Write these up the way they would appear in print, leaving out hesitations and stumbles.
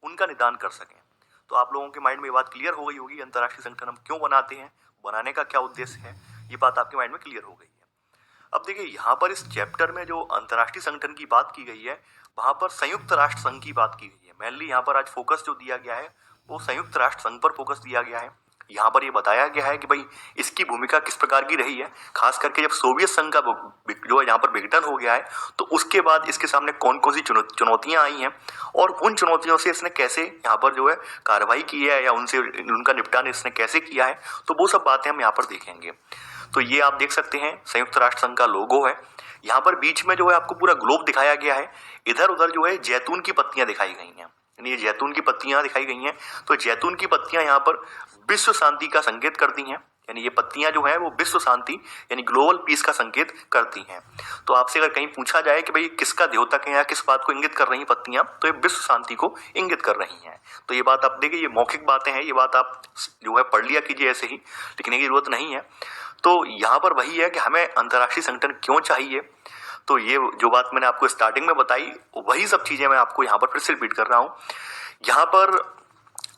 उनका निदान कर सकें। तो आप लोगों के माइंड में ये बात क्लियर हो गई होगी, अंतर्राष्ट्रीय संगठन हम क्यों बनाते हैं, बनाने का क्या उद्देश्य है, ये बात आपके माइंड में क्लियर हो गई है। अब देखिए यहाँ पर इस चैप्टर में जो अंतर्राष्ट्रीय संगठन की बात की गई है, वहां पर संयुक्त राष्ट्र संघ की बात की गई है। मेनली यहाँ पर आज फोकस जो दिया गया है वो संयुक्त राष्ट्र संघ पर फोकस दिया गया है। यहाँ पर ये बताया गया है कि भाई इसकी भूमिका किस प्रकार की रही है, खास करके जब सोवियत संघ का जो यहाँ पर विघटन हो गया है तो उसके बाद इसके सामने कौन कौन सी चुनौतियां आई हैं और उन चुनौतियों से इसने कैसे यहाँ पर जो है कार्रवाई की है या उनसे उनका निपटान इसने कैसे किया है, तो वो सब बातें हम यहाँ पर देखेंगे। तो ये आप देख सकते हैं संयुक्त राष्ट्र संघ का लोगो है। यहाँ पर बीच में जो है आपको पूरा ग्लोब दिखाया गया है, इधर उधर जो है जैतून की पत्तियां दिखाई गई हैं, यानी ये जैतून की पत्तियां दिखाई गई हैं। तो जैतून की पत्तियां यहाँ पर विश्व शांति का संकेत करती हैं, यानी ये पत्तियां जो है वो विश्व शांति यानी ग्लोबल पीस का संकेत करती हैं। तो आपसे अगर कहीं पूछा जाए कि भाई किसका द्योतक है या किस बात को इंगित कर रही हैं पत्तियां, तो ये विश्व शांति को इंगित कर रही हैं। तो ये बात आप देखिए, ये मौखिक बातें हैं, ये बात आप जो है पढ़ लिया कीजिए ऐसे ही, लिखने की जरूरत नहीं है। तो यहाँ पर वही है कि हमें अंतर्राष्ट्रीय संगठन क्यों चाहिए। तो ये जो बात मैंने आपको स्टार्टिंग में बताई वही सब चीजें मैं आपको यहाँ पर फिर से रिपीट कर रहा हूँ। यहाँ पर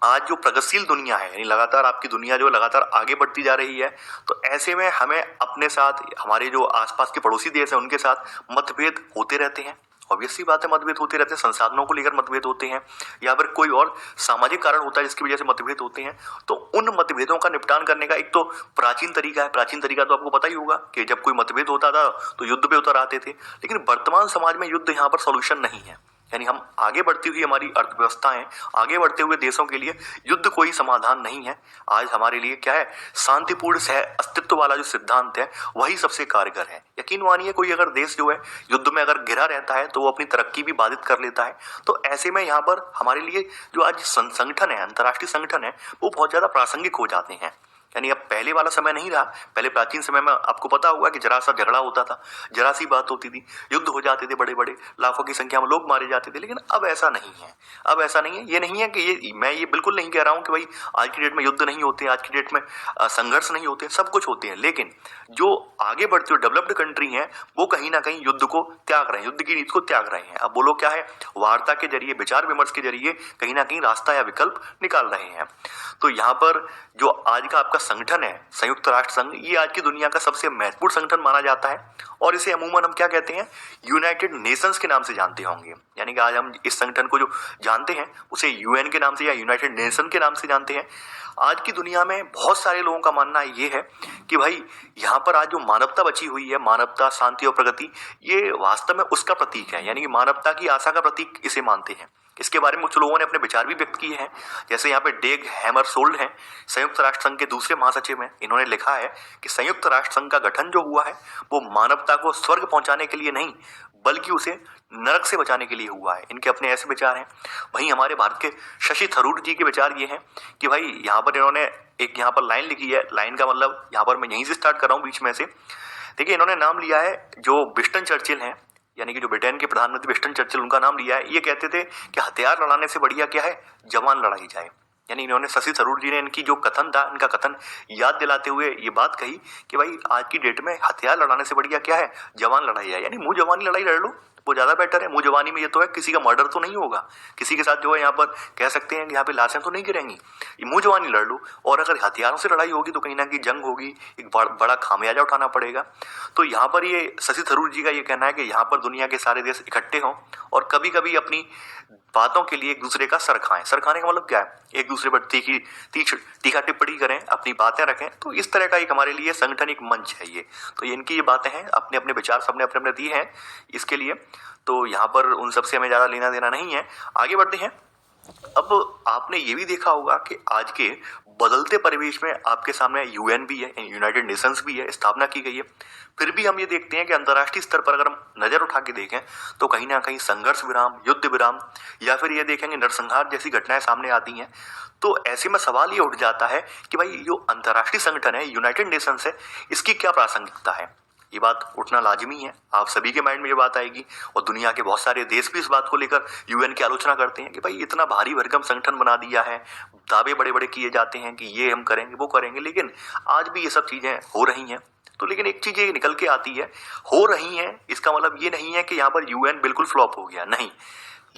आज जो प्रगतिशील दुनिया है, यानी लगातार आपकी दुनिया जो लगातार आगे बढ़ती जा रही है, तो ऐसे में हमें अपने साथ हमारे जो आसपास के पड़ोसी देश हैं उनके साथ मतभेद होते रहते हैं। ऑब्वियस सी बात है, मतभेद होते रहते हैं, संसाधनों को लेकर मतभेद होते हैं या फिर कोई और सामाजिक कारण होता है जिसकी वजह से मतभेद होते हैं। तो उन मतभेदों का निपटान करने का एक तो प्राचीन तरीका है। प्राचीन तरीका तो आपको पता ही होगा कि जब कोई मतभेद होता था तो युद्ध पे उतर आते थे, लेकिन वर्तमान समाज में युद्ध यहाँ पर सोल्यूशन नहीं है। यानी हम आगे बढ़ती हुई हमारी अर्थव्यवस्थाएं, आगे बढ़ते हुए देशों के लिए युद्ध कोई समाधान नहीं है। आज हमारे लिए क्या है, शांतिपूर्ण सह अस्तित्व वाला जो सिद्धांत है वही सबसे कारगर है। यकीन मानिए कोई अगर देश जो है युद्ध में अगर घिरा रहता है तो वो अपनी तरक्की भी बाधित कर लेता है। तो ऐसे में यहाँ पर हमारे लिए जो आज संगठन है, अंतर्राष्ट्रीय संगठन है, वो बहुत ज्यादा प्रासंगिक हो जाते हैं। यानी अब पहले वाला समय नहीं रहा। पहले प्राचीन समय में आपको पता होगा कि जरा सा झगड़ा होता था, जरा सी बात होती थी, युद्ध हो जाते थे, बड़े बड़े लाखों की संख्या में लोग मारे जाते थे। लेकिन अब ऐसा नहीं है। अब ऐसा नहीं है। ये नहीं है कि मैं ये बिल्कुल नहीं कह रहा हूं कि भाई आज की डेट में युद्ध नहीं होते, आज की डेट में संघर्ष नहीं होते, सब कुछ होते हैं। लेकिन जो आगे बढ़ती हुई डेवलप्ड कंट्री है वो कहीं ना कहीं युद्ध को त्याग रहे हैं, युद्ध की नीति को त्याग रहे हैं। अब वो लोग क्या है, वार्ता के जरिए, विचार विमर्श के जरिए कहीं ना कहीं रास्ता या विकल्प निकाल रहे हैं। तो यहाँ पर जो आज का आपका संगठन है संयुक्त राष्ट्र संघ, ये आज की दुनिया का सबसे महत्वपूर्ण संगठन माना जाता है और इसे अमूमन हम क्या कहते हैं, यूनाइटेड नेशंस के नाम से जानते होंगे। यानी कि आज हम इस संगठन को जो जानते हैं उसे यूएन के नाम से या यूनाइटेड नेशन के नाम से जानते हैं। आज की दुनिया में बहुत सारे लोगों का मानना ये है कि भाई यहाँ पर आज जो मानवता बची हुई है, मानवता, शांति और प्रगति, ये वास्तव में उसका प्रतीक है। यानी कि मानवता की आशा का प्रतीक इसे मानते हैं। इसके बारे में कुछ लोगों ने अपने विचार भी व्यक्त किए हैं। जैसे यहाँ पे डेग हैमरशोल्ड हैं, संयुक्त राष्ट्र संघ के दूसरे महासचिव हैं। इन्होंने लिखा है कि संयुक्त राष्ट्र संघ का गठन जो हुआ है वो मानवता को स्वर्ग पहुंचाने के लिए नहीं बल्कि उसे नरक से बचाने के लिए हुआ है। इनके अपने ऐसे विचार हैं। वहीं हमारे भारत के शशि थरूर जी के विचार ये हैं कि भाई यहाँ पर इन्होंने एक यहाँ पर लाइन लिखी है। लाइन का मतलब यहाँ पर मैं यहीं से स्टार्ट कर रहा हूँ बीच में से। देखिए इन्होंने नाम लिया है जो विंस्टन चर्चिल हैं, यानी कि जो ब्रिटेन के प्रधानमंत्री विंस्टन चर्चिल, उनका नाम लिया है। ये कहते थे कि हथियार लड़ाने से बढ़िया क्या है, जवान लड़ाई जाए। यानी इन्होंने, शशि थरूर जी ने इनकी जो कथन था, इनका कथन याद दिलाते हुए ये बात कही कि भाई आज की डेट में हथियार लड़ाने से बढ़िया क्या है, जवान लड़ाई जाए। यानी मुंह जवानी लड़ाई लड़ लो, वो ज्यादा बेटर है। मुंह जवानी में ये तो है किसी का मर्डर तो नहीं होगा, किसी के साथ जो है यहाँ पर कह सकते हैं कि यहाँ पे लाशें तो नहीं गिरेंगी। ये मुंह जवानी लड़ लो। और अगर हथियारों से लड़ाई होगी तो कहीं ना कहीं जंग होगी, एक बड़ा खामियाजा उठाना पड़ेगा। तो यहाँ पर ये शशि थरूर जी का ये कहना है कि यहाँ पर दुनिया के सारे देश इकट्ठे हों और कभी कभी अपनी बातों के लिए एक दूसरे का सर खाएं। सर खाने का मतलब क्या है, एक दूसरे पर तीखा टिप्पणी करें, अपनी बातें रखें। तो इस तरह का एक हमारे लिए संगठन, एक मंच है ये। तो इनकी ये बातें हैं, अपने अपने विचार सबने अपने अपने दिए हैं इसके लिए। तो यहाँ पर उन सबसे हमें ज्यादा लेना देना नहीं है। आगे बढ़ते हैं। अब आपने ये भी देखा होगा कि आज के बदलते परिवेश में आपके सामने यूएन भी है, यूनाइटेड नेशंस भी है, स्थापना की गई है। फिर भी हम ये देखते हैं कि अंतर्राष्ट्रीय स्तर पर अगर हम नजर उठा के देखें तो कहीं ना कहीं संघर्ष विराम, युद्ध विराम या फिर ये देखेंगे नरसंहार जैसी घटनाएं सामने आती हैं। तो ऐसे में सवाल ये उठ जाता है कि भाई जो अंतर्राष्ट्रीय संगठन है, यूनाइटेड नेशंस है, इसकी क्या प्रासंगिकता है। ये बात उठना लाजमी है। आप सभी के माइंड में ये बात आएगी और दुनिया के बहुत सारे देश भी इस बात को लेकर यूएन की आलोचना करते हैं कि भाई इतना भारी भरकम संगठन बना दिया है, दावे बड़े बड़े किए जाते हैं कि ये हम करेंगे वो करेंगे, लेकिन आज भी ये सब चीजें हो रही हैं। तो लेकिन एक चीज ये निकल के आती है, हो रही हैं इसका मतलब ये नहीं है कि यहाँ पर यूएन बिल्कुल फ्लॉप हो गया, नहीं।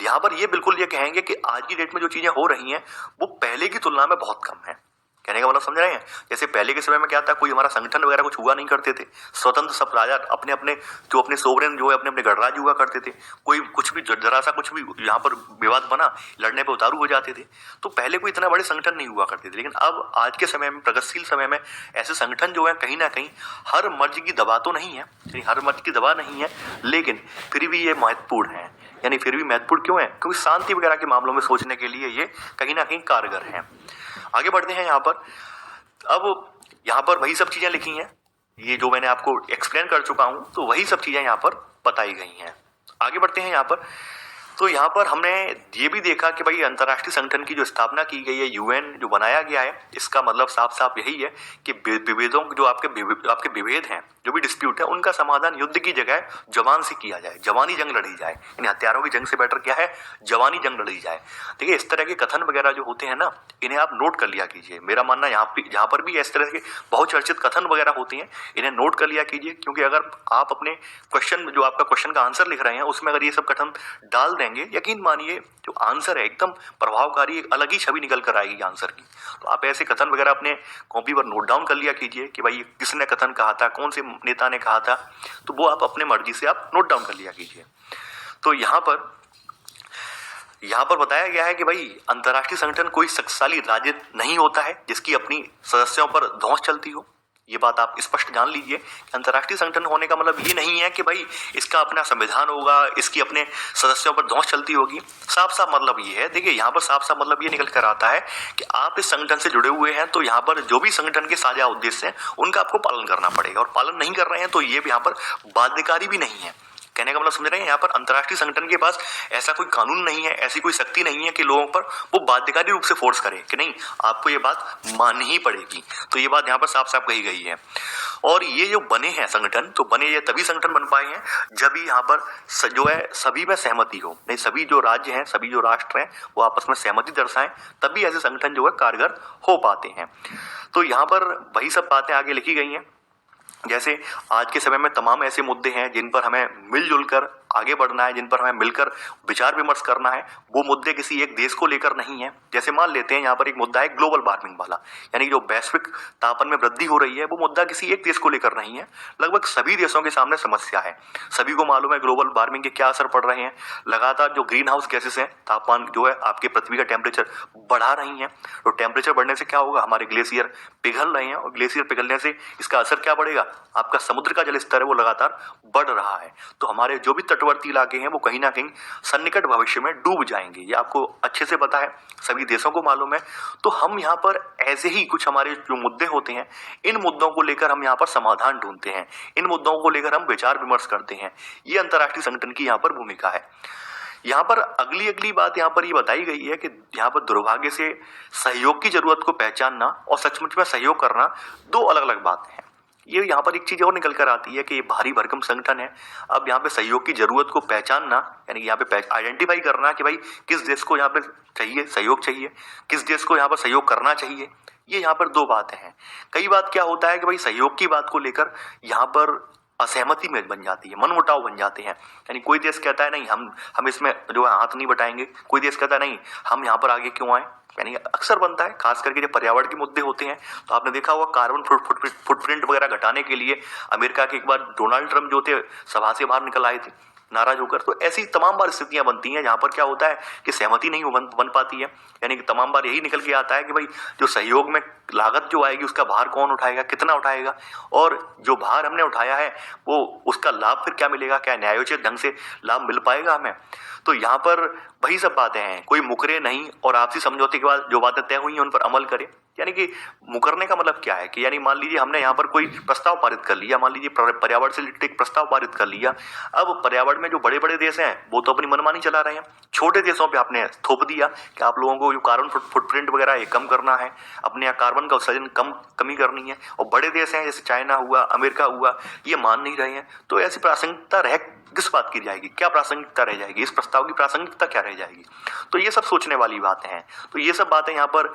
यहाँ पर ये बिल्कुल ये कहेंगे कि आज की डेट में जो चीजें हो रही हैं वो पहले की तुलना में बहुत कम है। कहने का मतलब समझ रहे हैं? जैसे पहले के समय में क्या था, कोई हमारा संगठन वगैरह कुछ हुआ नहीं करते थे, स्वतंत्र सब राजा अपने अपने जो अपने सोवरेन जो है अपने अपने गणराज्य हुआ करते थे, कोई कुछ भी जरा सा कुछ भी यहाँ पर विवाद बना लड़ने पे उतारू हो जाते थे। तो पहले कोई इतना बड़े संगठन नहीं हुआ करते थे, लेकिन अब आज के समय में प्रगतिशील समय में ऐसे संगठन जो है कहीं ना कहीं हर मर्ज की दबा तो नहीं है, हर मर्ज की दबा नहीं है, लेकिन फिर भी ये महत्वपूर्ण है। यानी फिर भी महत्वपूर्ण क्यों है? क्योंकि शांति वगैरह के मामलों में सोचने के लिए ये कहीं ना कहीं कारगर है। आगे बढ़ते हैं यहाँ पर। अब यहाँ पर वही सब चीजें लिखी हैं, ये जो मैंने आपको एक्सप्लेन कर चुका हूं, तो वही सब चीजें यहाँ पर बताई गई हैं। आगे बढ़ते हैं यहाँ पर। तो यहाँ पर हमने ये भी देखा कि भाई अंतर्राष्ट्रीय संगठन की जो स्थापना की गई है, यूएन जो बनाया गया है, इसका मतलब साफ साफ यही है कि विभेदों जो आपके विभेद हैं, जो भी डिस्प्यूट है, उनका समाधान युद्ध की जगह जवान से किया जाए, जवानी जंग लड़ी जाए। यानी हथियारों की जंग से बेटर क्या है? जवानी जंग लड़ी जाए। देखिए इस तरह के कथन वगैरह जो होते हैं ना, इन्हें आप नोट कर लिया कीजिए। मेरा मानना यहाँ पर भी इस तरह के बहुत चर्चित कथन वगैरह होते हैं, इन्हें नोट कर लिया कीजिए, क्योंकि अगर आप अपने क्वेश्चन जो आपका क्वेश्चन का आंसर लिख रहे हैं उसमें अगर ये सब कथन डाल देंगे, यकीन मानिए जो आंसर है एकदम प्रभावकारी, एक अलग ही छवि निकल कर आएगी आंसर की। तो आप ऐसे कथन वगैरह अपने कॉपी पर नोट डाउन कर लिया कीजिए कि भाई किसने कथन कहा था, कौन से नेता ने कहा था, तो वो आप अपने मर्जी से आप नोट डाउन कर लिया कीजिए। तो यहाँ पर बताया गया है कि भाई अंतर्राष्ट्रीय संगठन कोई शक्तिशाली राज्य नहीं होता है जिसकी अपनी सदस्यों पर धौंस चलती हो। ये बात आप स्पष्ट जान लीजिए कि अंतर्राष्ट्रीय संगठन होने का मतलब ये नहीं है कि भाई इसका अपना संविधान होगा, इसकी अपने सदस्यों पर धौंस चलती होगी। साफ साफ मतलब ये है, देखिए यहाँ पर साफ साफ मतलब ये निकल कर आता है कि आप इस संगठन से जुड़े हुए हैं, तो यहाँ पर जो भी संगठन के साझा उद्देश्य हैं उनका आपको पालन करना पड़ेगा, और पालन नहीं कर रहे हैं तो ये यहाँ पर बाध्यकारी भी नहीं है। कहने का मतलब समझ रहे हैं? यहाँ पर अंतर्राष्ट्रीय संगठन के पास ऐसा कोई कानून नहीं है, ऐसी कोई शक्ति नहीं है कि लोगों पर वो बाध्यकारी रूप से फोर्स करे कि नहीं आपको ये बात माननी ही पड़ेगी। तो ये बात यहाँ पर साफ साफ कही गई है। और ये जो बने हैं संगठन, तो बने ये तभी संगठन बन पाए हैं जब यहाँ पर जो है सभी में सहमति हो, नहीं सभी जो राज्य हैं, सभी जो राष्ट्र हैं वो आपस में सहमति दर्शाएं, तभी ऐसे संगठन जो है कारगर हो पाते हैं। तो यहाँ पर वही सब बातें आगे लिखी गई हैं। जैसे आज के समय में तमाम ऐसे मुद्दे हैं जिन पर हमें मिलजुल कर आगे बढ़ना है, जिन पर हमें मिलकर विचार विमर्श करना है। वो मुद्दे किसी एक देश को लेकर नहीं है। जैसे मान लेते हैं यहाँ पर एक मुद्दा है ग्लोबल वार्मिंग वाला, यानी जो वैश्विक तापमान में वृद्धि हो रही है, वो मुद्दा किसी एक देश को लेकर नहीं है, लगभग सभी देशों के सामने समस्या है। सभी को मालूम है ग्लोबल वार्मिंग के क्या असर पड़ रहे हैं। लगातार जो ग्रीन हाउस गैसेस हैं, तापमान जो है आपके पृथ्वी का टेम्परेचर बढ़ा रही है। तो टेम्परेचर बढ़ने से क्या होगा? हमारे ग्लेशियर पिघल रहे हैं, और ग्लेशियर पिघलने से इसका असर क्या बढ़ेगा? आपका समुद्र का जल स्तर है वो लगातार बढ़ रहा है। तो हमारे जो भी तटवर्ती इलाके हैं वो कहीं ना कहीं सन्निकट भविष्य में डूब जाएंगे। ये आपको अच्छे से पता है, सभी देशों को मालूम है। तो हम यहाँ पर ऐसे ही कुछ हमारे जो मुद्दे होते हैं, इन मुद्दों को लेकर हम यहाँ पर समाधान ढूंढते हैं, इन मुद्दों को लेकर हम विचार विमर्श करते हैं। ये अंतर्राष्ट्रीय संगठन की यहाँ पर भूमिका है। यहाँ पर अगली बात यहाँ पर ये बताई गई है कि यहाँ पर दुर्भाग्य से सहयोग की जरूरत को पहचानना और सचमुच में सहयोग करना दो अलग अलग बातें हैं। ये यहाँ पर एक चीज और निकल कर आती है कि ये भारी भरकम संगठन है। अब यहाँ पे सहयोग की जरूरत को पहचानना, यानी यहाँ पे आइडेंटिफाई करना कि भाई किस देश को यहाँ पे चाहिए सहयोग चाहिए, किस देश को यहाँ पर सहयोग करना चाहिए। ये यहाँ पर दो बातें हैं। कई बात क्या होता है कि भाई सहयोग की बात को लेकर यहाँ पर असहमति में बन जाती है, मनमुटाव बन जाते हैं। यानी कोई देश कहता है नहीं हम इसमें जो है हाथ नहीं बटाएंगे, कोई देश कहता है नहीं हम यहाँ पर आगे क्यों आए। यानी अक्सर बनता है, खास करके जब पर्यावरण के मुद्दे होते हैं। तो आपने देखा होगा कार्बन फुटप्रिंट वगैरह घटाने के लिए अमेरिका के एक बार डोनाल्ड ट्रंप जो थे सभा से बाहर निकल आए थे नाराज होकर। तो ऐसी तमाम बार स्थितियां बनती हैं जहां पर क्या होता है कि सहमति नहीं बन पाती है। यानी कि तमाम बार यही निकल के आता है कि भाई जो सहयोग में लागत जो आएगी उसका भार कौन उठाएगा, कितना उठाएगा, और जो भार हमने उठाया है वो उसका लाभ फिर क्या मिलेगा, क्या न्यायोचित ढंग से लाभ मिल पाएगा हमें। तो यहाँ पर वही सब बातें हैं, कोई मुकरे नहीं और आपसी समझौते के बाद जो बातें तय हुई हैं उन पर अमल करे। यानी कि मुकरने का मतलब क्या है कि यानी मान लीजिए हमने यहाँ पर कोई प्रस्ताव पारित कर लिया, मान लीजिए पर्यावरण से रिलेटेड प्रस्ताव पारित कर लिया। अब पर्यावरण में जो बड़े बड़े देश हैं वो तो अपनी मनमानी चला रहे हैं, छोटे देशों पे आपने थोप दिया कि आप लोगों को जो कार्बन फुटप्रिंट वगैरह ये कम करना है, अपने यहाँ कार्बन का उत्सर्जन कमी करनी है। और बड़े देश हैं जैसे चाइना हुआ, अमेरिका हुआ, ये मान नहीं रहे हैं। तो ऐसी प्रासंगिकता रह किस बात की जाएगी, क्या प्रासंगिकता रह जाएगी, इस प्रस्ताव की प्रासंगिकता क्या रह जाएगी। तो ये सब सोचने वाली बातें हैं। तो ये सब बातें यहाँ पर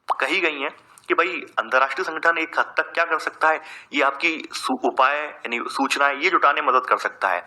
कही गई हैं कि भाई अंतर्राष्ट्रीय संगठन एक हद तक क्या कर सकता है, ये आपकी उपाय यानी सूचनाएं ये जुटाने में मदद कर सकता है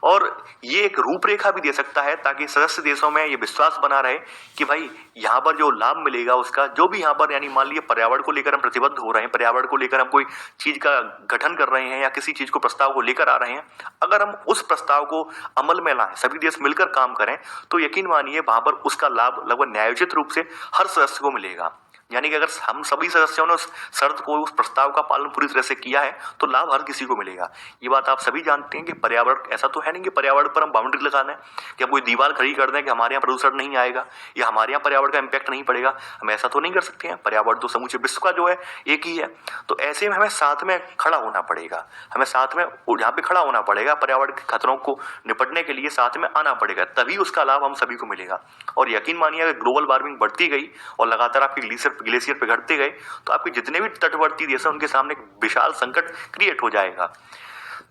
और ये एक रूपरेखा भी दे सकता है ताकि सदस्य देशों में ये विश्वास बना रहे कि भाई यहाँ पर जो लाभ मिलेगा उसका जो भी यहाँ पर यानी मान लीजिए पर्यावरण को लेकर हम प्रतिबद्ध हो रहे हैं, पर्यावरण को लेकर हम कोई चीज का गठन कर रहे हैं या किसी चीज को प्रस्ताव को लेकर आ रहे हैं, अगर हम उस प्रस्ताव को अमल में लाएं, सभी देश मिलकर काम करें तो यकीन मानिए वहां पर उसका लाभ लगभग न्यायोचित रूप से हर सदस्य को मिलेगा। यानी कि अगर हम सभी सदस्यों ने उस शर्त को, उस प्रस्ताव का पालन पूरी तरह से किया है तो लाभ हर किसी को मिलेगा। ये बात आप सभी जानते हैं कि पर्यावरण ऐसा तो है नहीं कि पर्यावरण पर हम बाउंड्री लगा दें कि हम कोई दीवार खड़ी कर दें कि हमारे यहाँ प्रदूषण नहीं आएगा या हमारे यहाँ पर्यावरण का इम्पैक्ट नहीं पड़ेगा। हम ऐसा तो नहीं कर सकते हैं, पर्यावरण तो समूचे विश्व का जो है एक ही है। तो ऐसे में हमें साथ में खड़ा होना पड़ेगा, हमें साथ में यहाँ पे खड़ा होना पड़ेगा, पर्यावरण के खतरों को निपटने के लिए साथ में आना पड़ेगा, तभी उसका लाभ हम सभी को मिलेगा। और यकीन मानिए अगर ग्लोबल वार्मिंग बढ़ती गई और लगातार आपकी ग्लेशियर पिघलते गए तो आपके जितने भी तटवर्ती देश हैं उनके सामने एक विशाल संकट क्रिएट हो जाएगा।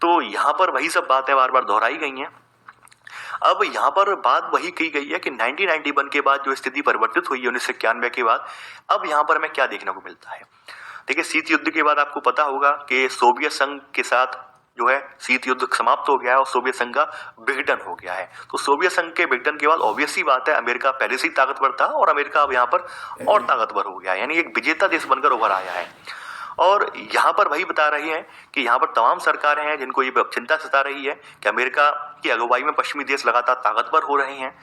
तो यहाँ पर वही सब बातें बार बार दोहराई गई हैं। अब यहाँ पर बात वही की गई है कि 1991 के बाद जो स्थिति परिवर्तित हुई है 1991 के बाद, अब यहाँ पर हमें क्या देखने को मिलता है। देखिए शीत युद्ध के बाद आपको पता होगा कि सोवियत संघ के साथ जो है शीत युद्ध समाप्त हो गया है और सोवियत संघ का विघटन हो गया है। तो सोवियत संघ के विघटन के बाद ऑब्वियस सी बात है अमेरिका पहले से ही ताकतवर था और अमेरिका अब यहाँ पर और ताकतवर हो गया है, यानी एक विजेता देश बनकर उभर आया है। और यहाँ पर वही बता रहे हैं कि यहाँ पर तमाम सरकारें हैं जिनको ये चिंता सता रही है कि अमेरिका की अगुवाई में पश्चिमी देश लगातार ताकतवर हो रहे हैं।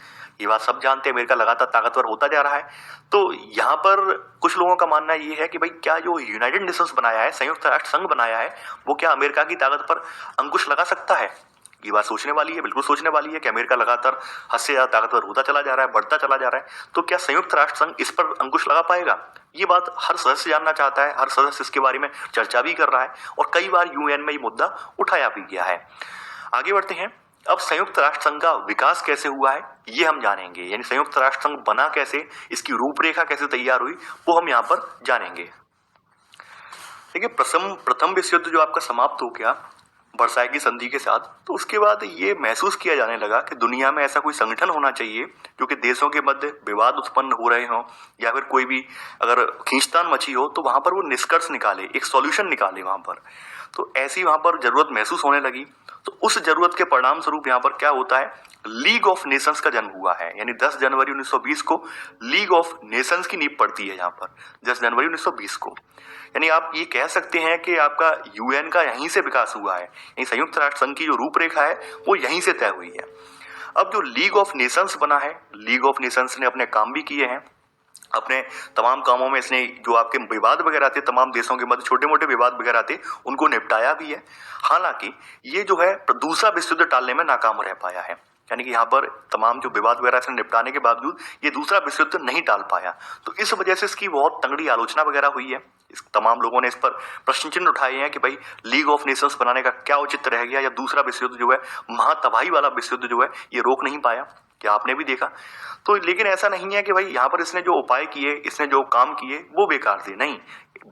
ये बात सब जानते हैं, अमेरिका लगातार ताकतवर होता जा रहा है। तो यहाँ पर कुछ लोगों का मानना ये है कि भाई क्या जो यूनाइटेड नेशंस बनाया है, संयुक्त राष्ट्र संघ बनाया है, वो क्या अमेरिका की ताकत पर अंकुश लगा सकता है। ये बात सोचने वाली है, बिल्कुल सोचने वाली है कि अमेरिका लगातार हद से ज्यादा ताकतवर होता चला जा रहा है, बढ़ता चला जा रहा है, तो क्या संयुक्त राष्ट्र संघ इस पर अंकुश लगा पाएगा। ये बात हर सदस्य जानना चाहता है, हर सदस्य इसके बारे में चर्चा भी कर रहा है और कई बार यूएन में ये मुद्दा उठाया भी गया है। आगे बढ़ते हैं। अब संयुक्त राष्ट्र संघ का विकास कैसे हुआ है ये हम जानेंगे, यानी संयुक्त राष्ट्र संघ बना कैसे, इसकी रूपरेखा कैसे तैयार हुई वो हम यहाँ पर जानेंगे। देखिए प्रथम विश्व युद्ध जो आपका समाप्त हो गया वर्साई की संधि के साथ, तो उसके बाद ये महसूस किया जाने लगा कि दुनिया में ऐसा कोई संगठन होना चाहिए जो कि देशों के मध्य विवाद उत्पन्न हो रहे हों या फिर कोई भी अगर खींचतान मची हो तो वहां पर वो निष्कर्ष निकाले, एक सॉल्यूशन निकाले वहां पर। तो ऐसी वहां पर जरूरत महसूस होने लगी। तो उस जरूरत के परिणाम स्वरूप यहाँ पर क्या होता है, लीग ऑफ नेशंस का जन्म हुआ है। यानी 10 जनवरी 1920 को लीग ऑफ नेशंस की नींव पड़ती है यहाँ पर, 10 जनवरी 1920 को। यानी आप ये कह सकते हैं कि आपका यूएन का यहीं से विकास हुआ है, यानी संयुक्त राष्ट्र संघ की जो रूपरेखा है वो यहीं से तय हुई है। अब जो लीग ऑफ नेशंस बना है, लीग ऑफ नेशंस ने अपने काम भी किए हैं, अपने तमाम कामों में इसने जो आपके विवाद वगैरह थे, तमाम देशों के मध्य छोटे मोटे विवाद वगैरह थे, उनको निपटाया भी है। हालांकि ये जो है दूसरा विश्व युद्ध टालने में नाकाम रह पाया है, यानी कि यहाँ पर तमाम जो विवाद वगैरह से निपटाने के बावजूद ये दूसरा विश्व युद्ध नहीं टाल पाया। तो इस वजह से इसकी बहुत तगड़ी आलोचना वगैरह हुई है। इस तमाम लोगों ने इस पर प्रश्न चिन्ह उठाए हैं कि भाई लीग ऑफ नेशंस बनाने का क्या औचित्य रह गया, या दूसरा विश्व युद्ध जो है, महातबाही वाला विश्व युद्ध जो है, ये रोक नहीं पाया। क्या आपने भी देखा। तो लेकिन ऐसा नहीं है कि भाई यहाँ पर इसने जो उपाय किए, इसने जो काम किए वो बेकार थे, नहीं,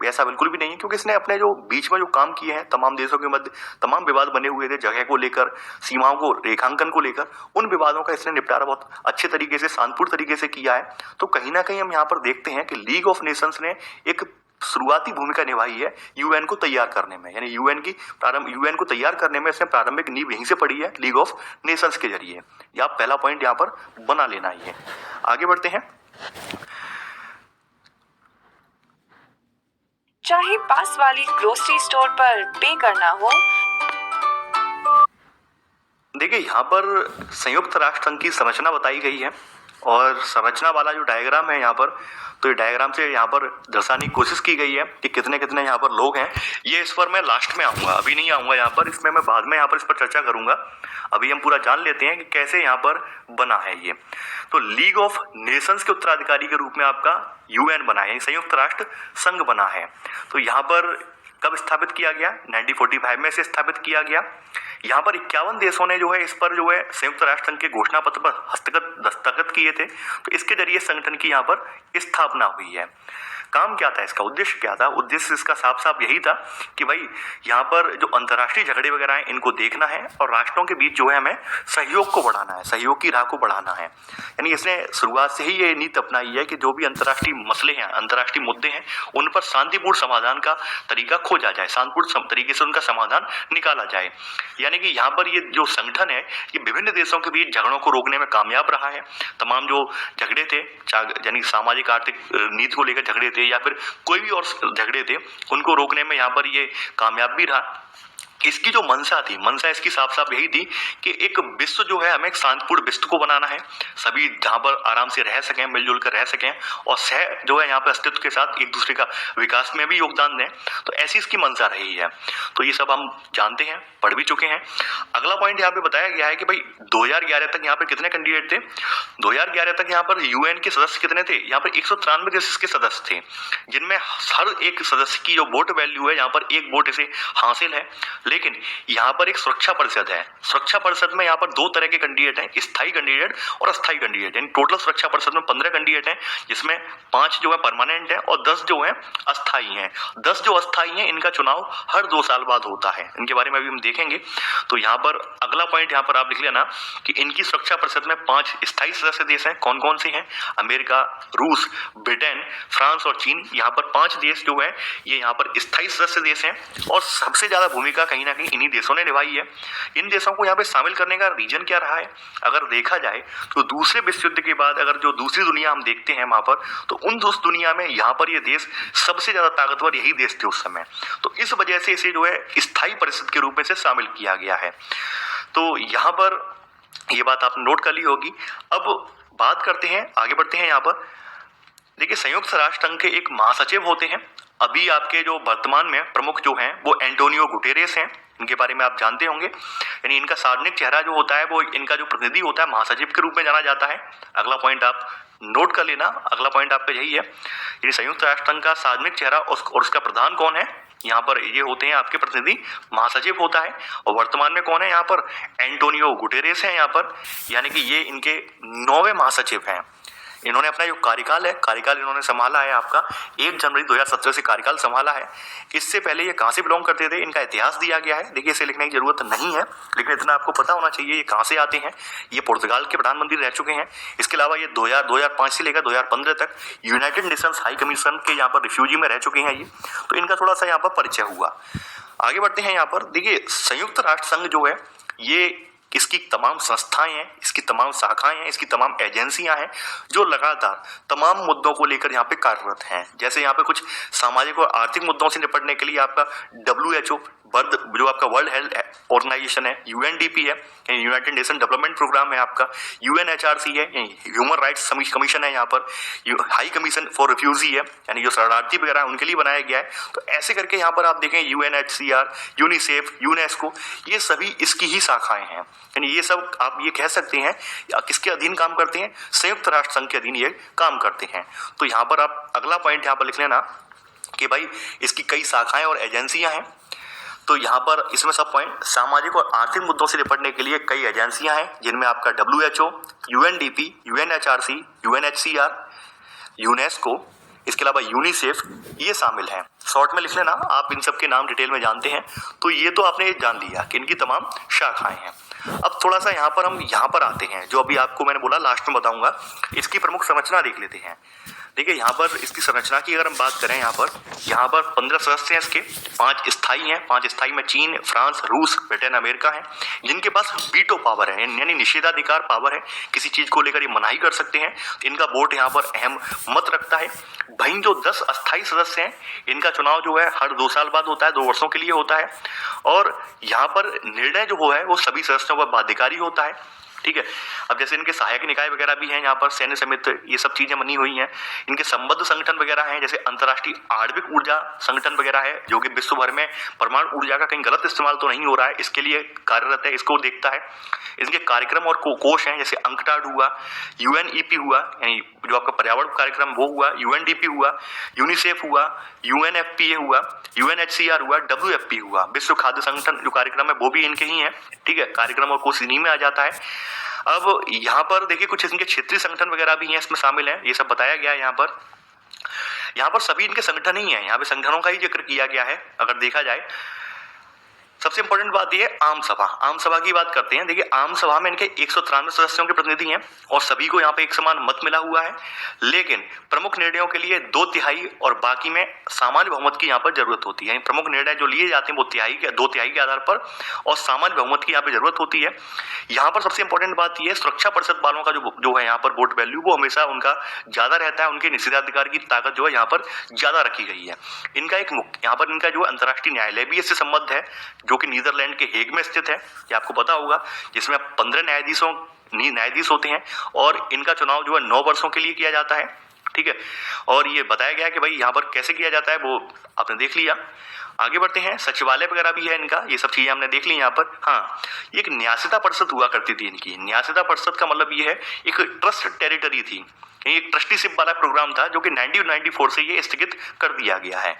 ऐसा बिल्कुल भी नहीं है। क्योंकि इसने अपने जो बीच में जो काम किए हैं, तमाम देशों के मध्य तमाम विवाद बने हुए थे, जगह को लेकर, सीमाओं को रेखांकन को लेकर, उन विवादों का इसने निपटारा बहुत अच्छे तरीके से, शांतिपूर्ण तरीके से किया है। तो कहीं ना कहीं हम यहाँ पर देखते हैं कि लीग ऑफ नेशंस ने एक शुरुआती भूमिका निभाई है यूएन को तैयार करने में, यानी यूएन को तैयार करने में इसने प्रारंभिक नींव यहीं से पड़ी है, लीग ऑफ नेशंस के जरिए। या पहला पॉइंट यहाँ पर बना लेना ही है। आगे बढ़ते हैं। चाहे पास वाली ग्रोसरी स्टोर पर पे करना हो। देखिए यहाँ पर संयुक्त राष्ट्र संघ की संरचना बताई गई है और संरचना वाला जो डायग्राम है यहाँ पर, तो ये डायग्राम से यहाँ पर दर्शाने की कोशिश की गई है कि कितने कितने यहाँ पर लोग हैं। ये इस पर मैं लास्ट में आऊंगा, अभी नहीं आऊंगा यहाँ पर, इसमें मैं बाद में यहाँ पर इस पर चर्चा करूंगा। अभी हम पूरा जान लेते हैं कि कैसे यहाँ पर बना है ये। तो लीग ऑफ नेशंस के उत्तराधिकारी के रूप में आपका यूएन बना है, संयुक्त राष्ट्र संघ बना है। तो यहाँ पर कब स्थापित किया गया, 1945 में से स्थापित किया गया। यहाँ पर 51 देशों ने जो है इस पर जो है संयुक्त राष्ट्र संघ के घोषणा पत्र पर दस्तखत किए थे। तो इसके जरिए संगठन की यहाँ पर स्थापना हुई है। काम क्या था, इसका उद्देश्य क्या था? उद्देश्य इसका साफ साफ यही था कि भाई यहाँ पर जो अंतर्राष्ट्रीय झगड़े वगैरह हैं इनको देखना है और राष्ट्रों के बीच जो है हमें सहयोग को बढ़ाना है, सहयोग की राह को बढ़ाना है। यानी इसने शुरुआत से ही ये नीति अपनाई है कि जो भी अंतर्राष्ट्रीय मसले हैं, अंतर्राष्ट्रीय मुद्दे हैं, उन पर शांतिपूर्ण समाधान का तरीका खोजा जाए, शांतिपूर्ण तरीके से उनका समाधान निकाला जाए। यानी कि यहाँ पर ये जो संगठन है ये विभिन्न देशों के बीच झगड़ों को रोकने में कामयाब रहा है। तमाम जो झगड़े थे, यानी सामाजिक आर्थिक नीति को लेकर झगड़े थे या फिर कोई भी और झगड़े थे, उनको रोकने में यहाँ पर ये कामयाब भी रहा। इसकी जो मंशा थी, मंशा इसकी साफ साफ यही थी कि एक विश्व जो है हमें एक शांतिपूर्ण विश्व को बनाना है, सभी जहाँ पर आराम से रह सकें, मिलजुल कर रह सकें और सह जो है यहाँ पर अस्तित्व के साथ एक दूसरे का विकास में भी योगदान दें। तो ऐसी इसकी मंशा रही है। तो ये सब हम जानते हैं, पढ़ भी चुके हैं। अगला पॉइंट यहाँ पे बताया गया है कि भाई 2011 तक यहाँ पे कितने कैंडिडेट थे? 2011 तक यहाँ पर यूएन के सदस्य कितने थे? यहाँ पर 193 देश के सदस्य थे, जिनमें हर एक सदस्य की जो वोट वैल्यू है यहाँ पर एक वोट इसे हासिल है। लेकिन यहाँ पर एक सुरक्षा परिषद है। सुरक्षा परिषद में यहाँ पर दो तरह के कैंडिडेट हैं, स्थायी कैंडिडेट और अस्थायी कैंडिडेट। यानी टोटल सुरक्षा परिषद में 15 कैंडिडेट हैं, जिसमें 5 जो है परमानेंट है और 10 जो है अस्थायी हैं। 10 जो अस्थायी हैं इनका चुनाव हर 2 साल बाद होता है। इनके बारे में अभी हम देखेंगे। तो यहाँ पर अगला पॉइंट यहाँ पर आप लिख लेना कि इनकी सुरक्षा परिषद में 5 स्थायी सदस्य देश हैं। कौन कौन से हैं? अमेरिका, रूस, ब्रिटेन, फ्रांस और चीन। यहाँ पर 5 देश जो है ये यहाँ पर स्थायी सदस्य देश हैं और सबसे ज्यादा भूमिका कहीं ना कहीं इन्हीं देशों ने निभाई है। इन देशों को यहाँ पे शामिल करने का रीजन क्या रहा है? अगर देखा जाए तो दूसरे विश्व युद्ध के बाद अगर जो दूसरी दुनिया हम देखते हैं वहां पर, तो उस दुनिया में यहाँ पर ये देश सबसे ज्यादा ताकतवर यही देश थे उस समय। तो इस वजह से इसे जो है स्थायी परिषद के रूप में से शामिल किया गया है। तो यहाँ पर ये बात आपने नोट कर ली होगी। अब बात करते हैं, आगे बढ़ते हैं। यहाँ पर देखिए, संयुक्त राष्ट्र संघ के एक महासचिव होते हैं। अभी आपके जो वर्तमान में प्रमुख जो हैं वो एंटोनियो गुटेरेस हैं। इनके बारे में आप जानते होंगे। यानी इनका सार्वजनिक चेहरा जो होता है वो इनका जो प्रतिनिधि होता है महासचिव के रूप में जाना जाता है। अगला पॉइंट आप नोट कर लेना, अगला पॉइंट आपका यही है। ये संयुक्त राष्ट्र संघ का सार्वजनिक चेहरा और उसका प्रधान कौन है? यहाँ पर ये होते हैं आपके प्रतिनिधि, महासचिव होता है। और वर्तमान में कौन है यहाँ पर? एंटोनियो गुटेरेस है यहाँ पर। यानी कि ये इनके 9वें महासचिव हैं। इन्होंने अपना जो कार्यकाल इन्होंने संभाला है आपका 1 जनवरी 2017 से कार्यकाल संभाला है। इससे पहले ये कहाँ से बिलोंग करते थे इनका इतिहास दिया गया है। देखिए, इसे लिखने की जरूरत नहीं है, लेकिन इतना आपको पता होना चाहिए ये कहाँ से आते हैं। ये पुर्तगाल के प्रधानमंत्री रह चुके हैं। इसके अलावा ये 2005 से लेकर 2015 तक यूनाइटेड नेशंस हाई कमीशन के यहाँ पर रिफ्यूजी में रह चुके हैं ये। तो इनका थोड़ा सा यहाँ पर परिचय हुआ। आगे बढ़ते हैं। यहाँ पर देखिए, संयुक्त राष्ट्र संघ जो है ये इसकी तमाम संस्थाएं हैं, इसकी तमाम शाखाएं हैं, इसकी तमाम एजेंसियां हैं जो लगातार तमाम मुद्दों को लेकर यहाँ पे कार्यरत हैं। जैसे यहाँ पे कुछ सामाजिक और आर्थिक मुद्दों से निपटने के लिए आपका WHO जो आपका वर्ल्ड हेल्थ ऑर्गेनाइजेशन है, UNDP है, यूनाइटेड नेशन डेवलपमेंट प्रोग्राम है आपका, UNHRC है, ह्यूमन राइट्स कमीशन है, यहाँ पर हाई कमीशन फॉर रिफ्यूजी है, यानी जो शरणार्थी वगैरह उनके लिए बनाया गया है। तो ऐसे करके यहाँ पर आप देखें UNHCR, यूनिसेफ, यूनेस्को, ये सभी इसकी ही शाखाएं हैं। यानी ये सब आप ये कह सकते हैं किसके अधीन काम करते हैं? संयुक्त राष्ट्र संघ के अधीन ये काम करते हैं। तो यहाँ पर आप अगला पॉइंट यहाँ पर लिख लेना कि भाई इसकी कई शाखाएं और एजेंसियां हैं। तो यहाँ पर इसमें सब पॉइंट, सामाजिक और आर्थिक मुद्दों से निपटने के लिए कई एजेंसियां हैं जिनमें आपका WHO, UNDP, UNHRC, UNHCR, UNESCO, इसके अलावा यूनिसेफ, ये शामिल हैं। शॉर्ट में लिख लेना, आप इन सब के नाम डिटेल में जानते हैं। तो ये तो आपने जान लिया कि इनकी तमाम शाखाएं हैं। अब थोड़ा सा यहाँ पर हम यहाँ पर आते हैं, जो अभी आपको मैंने बोला लास्ट में बताऊंगा। इसकी प्रमुख संरचना देख लेते हैं। देखिए, यहाँ पर इसकी संरचना की अगर हम बात करें, यहाँ पर 15 सदस्य हैं इसके, 5 स्थायी हैं। 5 स्थायी में चीन, फ्रांस, रूस, ब्रिटेन, अमेरिका है, जिनके पास वीटो पावर है, यानी निषेधाधिकार पावर है। किसी चीज को लेकर ये मनाही कर सकते हैं। इनका वोट यहाँ पर अहम मत रखता है। वहीं जो 10 अस्थायी सदस्य हैं, इनका चुनाव जो है हर 2 साल बाद होता है, 2 वर्षों के लिए होता है। और यहाँ पर निर्णय जो है वो सभी सदस्यों पर बाध्यकारी होता है। ठीक है। अब जैसे इनके सहायक निकाय वगैरह भी हैं, यहाँ पर सैन्य समिति, ये सब चीजें बनी हुई हैं। इनके संबद्ध संगठन वगैरह हैं, जैसे अंतर्राष्ट्रीय आणविक ऊर्जा संगठन वगैरह है, जो कि विश्व भर में परमाणु ऊर्जा का कहीं गलत इस्तेमाल तो नहीं हो रहा है, इसके लिए कार्यरत है, इसको देखता है। इनके कार्यक्रम और कोष हैं, जैसे अंकटाड हुआ, यूएनईपी हुआ, यानी जो आपका पर्यावरण कार्यक्रम वो हुआ, यूएनडीपी हुआ, यूनिसेफ हुआ, यूएनएफपीए हुआ, यूएनएचसीआर हुआ, डब्ल्यूएफपी हुआ, विश्व खाद्य संगठन जो कार्यक्रम है वो भी इनके ही है, ठीक है। कार्यक्रम और कोष इन्हीं में आ जाता है। अब यहाँ पर देखिए कुछ इनके क्षेत्रीय संगठन वगैरह भी हैं, इसमें शामिल हैं, ये सब बताया गया है यहाँ पर सभी इनके संगठन ही हैं, यहाँ पे संगठनों का ही जिक्र किया गया है। अगर देखा जाए सबसे इंपॉर्टेंट बात यह है आम सभा की बात करते हैं। देखिए आम सभा में इनके 193 सदस्यों के प्रतिनिधि हैं और सभी को यहाँ पे एक समान मत मिला हुआ है, लेकिन प्रमुख निर्णयों के लिए 2/3 और बाकी में सामान्य बहुमत की यहाँ पर जरूरत होती है। प्रमुख निर्णय जो लिए जाते हैं वो 2/3 के आधार पर और सामान्य बहुमत की यहाँ पे जरूरत होती है। यहाँ पर सबसे इंपॉर्टेंट बात यह है सुरक्षा परिषद वालों का जो है यहाँ पर वोट वैल्यू वो हमेशा उनका ज्यादा रहता है, उनके निषेधाधिकार की ताकत जो है यहाँ पर ज्यादा रखी गई है। इनका एक यहाँ पर इनका जो अंतर्राष्ट्रीय न्यायालय भी इससे संबद्ध है, जो कि नीदरलैंड के हेग में स्थित है, ये आपको पता होगा, जिसमें 15 न्यायाधीश होते हैं और इनका चुनाव जो है 9 वर्षों के लिए किया जाता है, ठीक है। और ये बताया गया कि भाई यहाँ पर कैसे किया जाता है वो आपने देख लिया। आगे बढ़ते हैं, सचिवालय वगैरह भी है इनका, ये सब चीजें हमने देख ली यहाँ पर। हाँ, ये एक न्यासिता परिषद हुआ करती थी इनकी। न्यासिता परिषद का मतलब ये है एक ट्रस्ट टेरिटरी थी, एक ट्रस्टीशिप वाला प्रोग्राम था जो कि 1994 से ये स्थगित कर दिया गया है।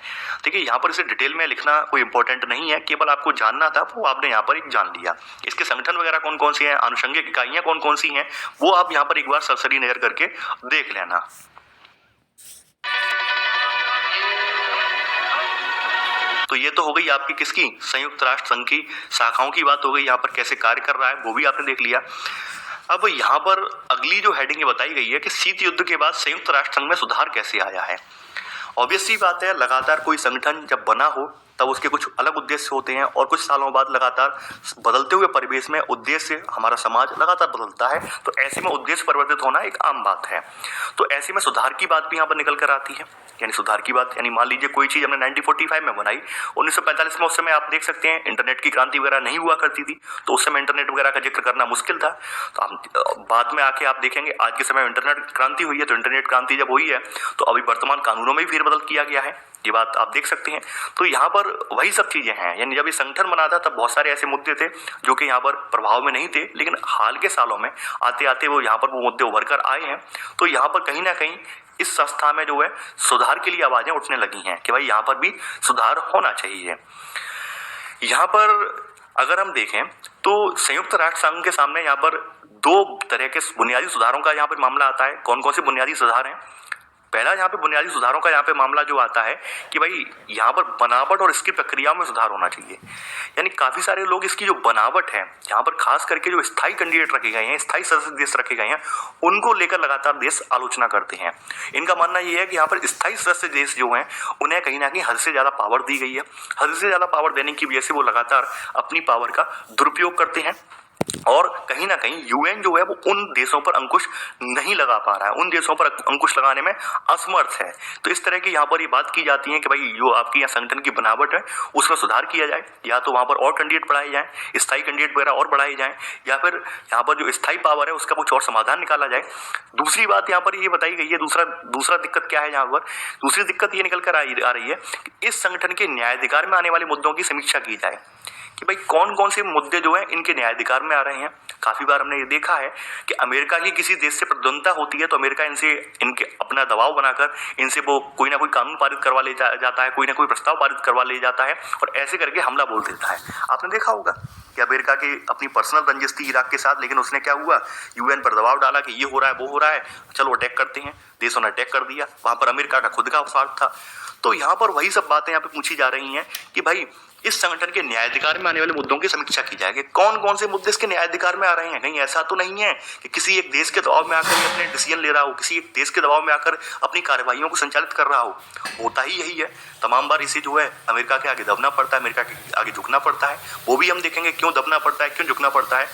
देखिए यहाँ पर इसे डिटेल में लिखना कोई इंपॉर्टेंट नहीं है, केवल आपको जानना था वो आपने यहाँ पर एक जान लिया। इसके संगठन वगैरह कौन कौन से हैं, आनुषंगिक इकाइयां कौन कौन सी हैं, वो आप यहाँ पर एक बार सरसरी नजर करके देख लेना। तो ये तो हो गई आपकी किसकी, संयुक्त राष्ट्र संघ की शाखाओं की बात हो गई, यहाँ पर कैसे कार्य कर रहा है वो भी आपने देख लिया। अब यहाँ पर अगली जो हेडिंग बताई गई है कि शीत युद्ध के बाद संयुक्त राष्ट्र संघ में सुधार कैसे आया है। ऑब्वियस सी बात है, लगातार कोई संगठन जब बना हो तब उसके कुछ अलग उद्देश्य होते हैं और कुछ सालों बाद लगातार बदलते हुए परिवेश में उद्देश्य, हमारा समाज लगातार बदलता है, तो ऐसे में उद्देश्य परिवर्तित होना एक आम बात है। तो ऐसे में सुधार की बात भी यहाँ पर निकल कर आती है। यानी सुधार की बात, यानी मान लीजिए कोई चीज हमने 1945 में बनाई, 1945 में उस समय आप देख सकते हैं इंटरनेट की क्रांति वगैरह नहीं हुआ करती थी, तो उस समय इंटरनेट वगैरह का जिक्र करना मुश्किल था। तो हम बाद में आके आप देखेंगे आज के समय में इंटरनेट क्रांति हुई है, तो इंटरनेट क्रांति जब हुई है तो अभी वर्तमान कानूनों में भी फेरबदल किया गया है, ये बात आप देख सकते हैं। तो यहाँ पर वही सब चीजें हैं, यानी जब ये संगठन बना था तब बहुत सारे ऐसे मुद्दे थे जो कि यहाँ पर प्रभाव में नहीं थे, लेकिन हाल के सालों में आते आते वो यहाँ पर वो मुद्दे उभर कर आए हैं। तो यहाँ पर कहीं ना कहीं इस संस्था में जो है सुधार के लिए आवाजें उठने लगी हैं कि भाई यहाँ पर भी सुधार होना चाहिए। यहाँ पर अगर हम देखें तो संयुक्त राष्ट्र संघ के सामने यहाँ पर 2 तरह के बुनियादी सुधारों का यहाँ पर मामला आता है। कौन कौन से बुनियादी सुधार हैं? पहला यहाँ पे बुनियादी सुधारों का यहाँ पे मामला जो आता है कि भाई यहाँ पर बनावट और इसकी प्रक्रियाओं में सुधार होना चाहिए। यानी काफी सारे लोग इसकी जो बनावट है, यहाँ पर खास करके जो स्थायी कैंडिडेट रखे गए हैं, स्थायी सदस्य देश रखे गए हैं, उनको लेकर लगातार देश आलोचना करते हैं। इनका मानना यह है कि यहाँ पर स्थायी सदस्य देश जो हैं उन्हें कहीं ना कहीं हद से ज्यादा पावर दी गई है। हद से ज्यादा पावर देने की वजह से वो लगातार अपनी पावर का दुरुपयोग करते हैं और कहीं ना कहीं यूएन जो है वो उन देशों पर अंकुश नहीं लगा पा रहा है, उन देशों पर अंकुश लगाने में असमर्थ है। तो इस तरह की यहाँ पर ये बात की जाती है कि भाई जो आपकी यहाँ संगठन की बनावट है उसमें सुधार किया जाए, या तो वहाँ पर और कैंडिडेट बढ़ाए जाए, स्थायी कैंडिडेट वगैरह और बढ़ाए जाए, या फिर यहाँ पर जो स्थायी पावर है उसका कुछ और समाधान निकाला जाए। दूसरी बात यहाँ पर ये बताई गई है, दूसरा दिक्कत क्या है यहाँ पर, दूसरी दिक्कत ये निकल कर आ रही है कि इस संगठन के न्यायाधिकार में आने वाले मुद्दों की समीक्षा की जाए कि भाई कौन कौन से मुद्दे जो हैं इनके न्यायाधिकार में आ रहे हैं। काफी बार हमने ये देखा है कि अमेरिका की किसी देश से प्रतिद्वंदता होती है तो अमेरिका इनके अपना दबाव बनाकर इनसे वो कोई ना कोई कानून पारित करवा ले जाता है, कोई ना कोई प्रस्ताव पारित करवा ले जाता है और ऐसे करके हमला बोल देता है। आपने देखा होगा कि अमेरिका की अपनी पर्सनल रंजिश थी इराक के साथ, लेकिन उसने क्या हुआ, यूएन पर दबाव डाला कि ये हो रहा है वो हो रहा है, चलो अटैक करते हैं। देशों ने अटैक कर दिया, वहां पर अमेरिका का खुद का स्वार्थ था। तो यहाँ पर वही सब बातें यहाँ पे पूछी जा रही हैं कि भाई इस संगठन के न्यायाधिकार में आने वाले मुद्दों की समीक्षा की जाएगी। कौन कौन से मुद्दे इसके न्यायाधिकार में आ रहे हैं? कहीं ऐसा तो नहीं है कि किसी एक देश के दबाव में आकर अपने डिसीजन ले रहा हो, किसी एक देश के दबाव में आकर अपनी कार्यवाहियों को संचालित कर रहा हो। होता ही यही है, तमाम बार इसे जो है अमेरिका के आगे दबना पड़ता है, अमेरिका के आगे झुकना पड़ता है। वो भी हम देखेंगे क्यों दबना पड़ता है, क्यों झुकना पड़ता है।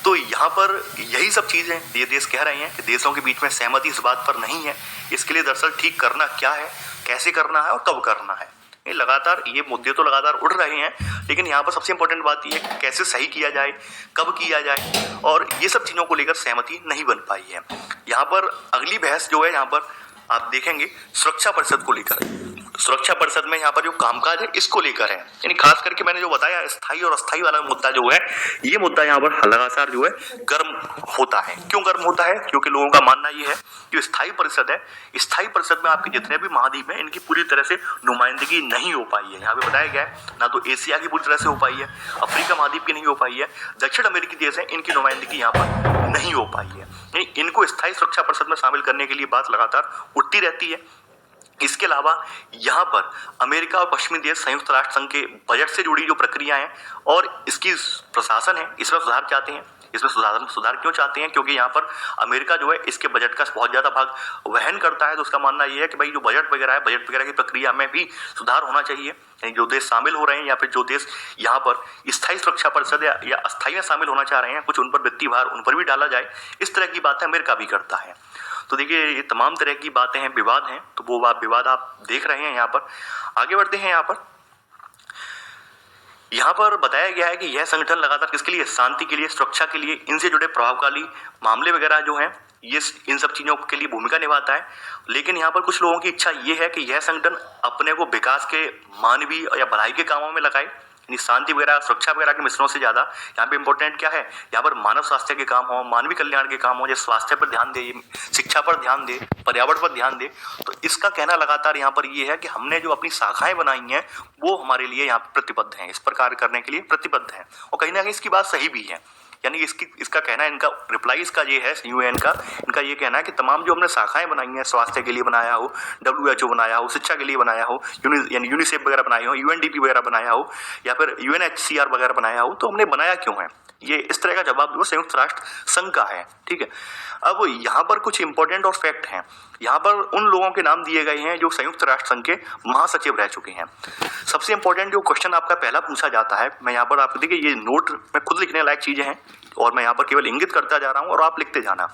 तो यहाँ पर यही सब चीजें ये देश कह रहे हैं कि देशों के बीच में सहमति इस बात पर नहीं है। इसके लिए दरअसल ठीक करना क्या है, कैसे करना है और कब करना है, ये लगातार ये मुद्दे तो लगातार उठ रहे हैं, लेकिन यहाँ पर सबसे इंपॉर्टेंट बात ये है कैसे सही किया जाए, कब किया जाए, और ये सब चीज़ों को लेकर सहमति नहीं बन पाई है। यहाँ पर अगली बहस जो है यहाँ पर आप देखेंगे सुरक्षा परिषद को लेकर, सुरक्षा परिषद में यहाँ पर जो कामकाज है इसको लेकर है, यानी खास करके मैंने जो बताया स्थायी और अस्थायी वाला मुद्दा जो है, ये मुद्दा यहाँ पर लगातार जो है गर्म होता है। क्यों गर्म होता है? क्योंकि लोगों का मानना ये है कि स्थायी परिषद है, स्थायी परिषद में आपके जितने भी महाद्वीप हैं इनकी पूरी तरह से नुमाइंदगी नहीं हो पाई है। यहाँ पे बताया गया है ना तो एशिया की पूरी तरह से हो पाई है, अफ्रीका महाद्वीप की नहीं हो पाई है, दक्षिण अमेरिकी देश है इनकी नुमाइंदगी यहाँ पर नहीं हो पाई है। इनको स्थायी सुरक्षा परिषद में शामिल करने के लिए बात लगातार उठती रहती है। इसके अलावा यहाँ पर अमेरिका और पश्चिमी देश संयुक्त राष्ट्र संघ के बजट से जुड़ी जो प्रक्रिया है और इसकी प्रशासन है, इसमें सुधार चाहते हैं। इसमें सुधार क्यों चाहते हैं? क्योंकि यहाँ पर अमेरिका जो है इसके बजट का बहुत ज्यादा भाग वहन करता है, तो उसका मानना ये है कि भाई जो बजट वगैरह है, बजट वगैरह की प्रक्रिया में भी सुधार होना चाहिए। यानी जो देश शामिल हो रहे हैं या फिर जो देश यहाँ पर स्थायी सुरक्षा परिषद या अस्थायी में शामिल होना चाह रहे हैं, कुछ उन पर वित्तीय भार उन पर भी डाला जाए, इस तरह की बातें अमेरिका भी करता है। तो देखिए ये तमाम तरह की बातें हैं, विवाद हैं, तो वो विवाद आप देख रहे हैं। यहाँ पर आगे बढ़ते हैं। यहाँ पर बताया गया है कि यह संगठन लगातार किसके लिए? शांति के लिए, सुरक्षा के लिए, इनसे जुड़े प्रभावशाली मामले वगैरह जो हैं ये इन सब चीजों के लिए भूमिका निभाता है। लेकिन यहाँ पर कुछ लोगों की इच्छा ये है कि यह संगठन अपने को विकास के, मानवीय या भलाई के कामों में लगाए, यानी शांति वगैरह, सुरक्षा वगैरह के मिश्रणों से ज्यादा यहाँ पे इंपॉर्टेंट क्या है? यहाँ पर मानव स्वास्थ्य के काम हो, मानवीय कल्याण के काम हो, जैसे स्वास्थ्य पर ध्यान दे, शिक्षा पर ध्यान दे, पर्यावरण पर ध्यान दे। तो इसका कहना लगातार यहाँ पर ये है कि हमने जो अपनी शाखाएं बनाई हैं वो हमारे लिए यहाँ पर प्रतिबद्ध हैं, इस पर कार्य करने के लिए प्रतिबद्ध हैं। और कहीं ना कहीं इसकी बात सही भी है, यानी इसका कहना, इनका रिप्लाई इसका ये है यूएन का, इनका ये कहना है कि तमाम जो हमने शाखाएं बनाई हैं, स्वास्थ्य के लिए बनाया हो, WHO बनाया हो, शिक्षा के लिए बनाया हो, यानी यूनिसेफ वगैरह बनाया हो, UNDP वगैरह बनाया हो, या फिर UNHCR वगैरह बनाया हो, तो हमने बनाया क्यों है? ये इस तरह का जवाब जो संयुक्त राष्ट्र संघ का है। ठीक है, अब यहाँ पर कुछ इंपॉर्टेंट और फैक्ट हैं। यहाँ पर उन लोगों के नाम दिए गए हैं जो संयुक्त राष्ट्र संघ के महासचिव रह चुके हैं। सबसे इंपॉर्टेंट जो क्वेश्चन आपका पहला पूछा जाता है, मैं यहाँ पर आपको देखिए ये नोट में खुद लिखने लायक चीजें हैं और मैं यहाँ पर केवल इंगित करता जा रहा हूँ और आप लिखते जाना।